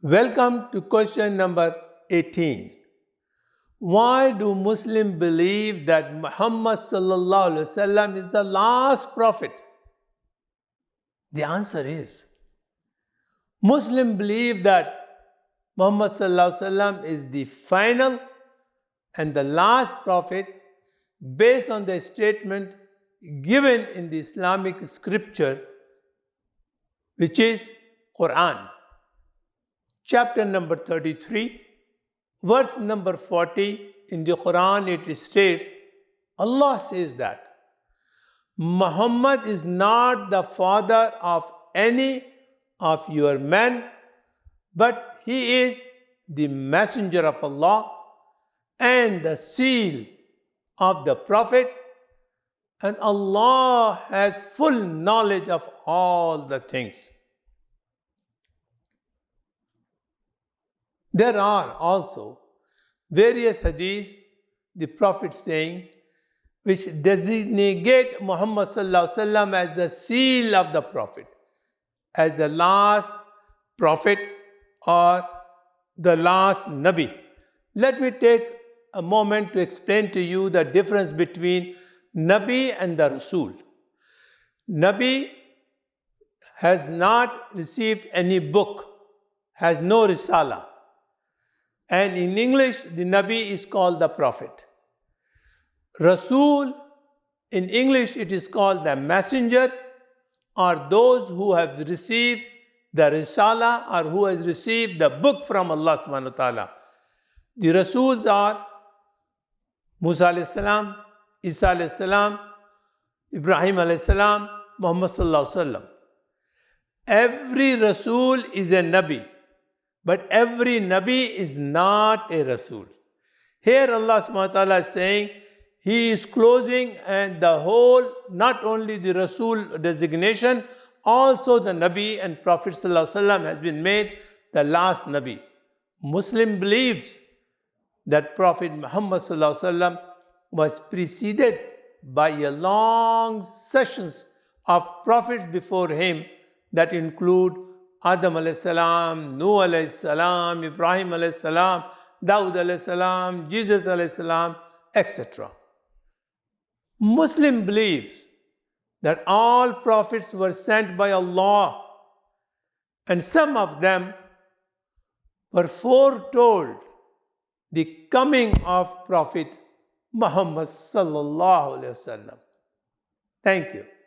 Welcome to question number 18. Why do Muslims believe that Muhammad sallallahu alaihi wasallam is the last prophet? The answer is, Muslims believe that Muhammad sallallahu alaihi wasallam is the final and the last prophet based on the statement given in the Islamic scripture, which is Quran. Chapter number 33, verse number 40 in the Quran, it states, Allah says that Muhammad is not the father of any of your men, but he is the messenger of Allah and the seal of the prophet, and Allah has full knowledge of all the things. There are also various hadiths, the Prophet saying, which designate Muhammad sallallahu alaihi wasallam as the seal of the Prophet, as the last prophet or the last Nabi. Let me take a moment to explain to you the difference between Nabi and the Rasul. Nabi has not received any book, has no risala. And in English, the Nabi is called the prophet. Rasul, in English, it is called the messenger, or those who have received the risala or who has received the book from Allah subhanahu wa ta'ala. The Rasuls are Musa alayhi salam, Isa alayhi salam, Ibrahim alayhi salam, Muhammad sallallahu alaihi wasallam. Every Rasul is a Nabi, but every Nabi is not a Rasul. Here Allah subhanahu wa ta'ala is saying, He is closing and the whole, not only the Rasul designation, also the Nabi and Prophet sallallahu alaihi wasallam has been made the last Nabi. Muslim believes that Prophet Muhammad sallallahu alaihi wasallam was preceded by a long sessions of prophets before him that include Adam alayhi salam, Nuh alayhi salam, Ibrahim alayhi salam, Daud alayhi salam, Jesus alayhi salam, etc. Muslim believes that all prophets were sent by Allah, and some of them were foretold the coming of Prophet Muhammad sallallahu alaihi wasallam. Thank you.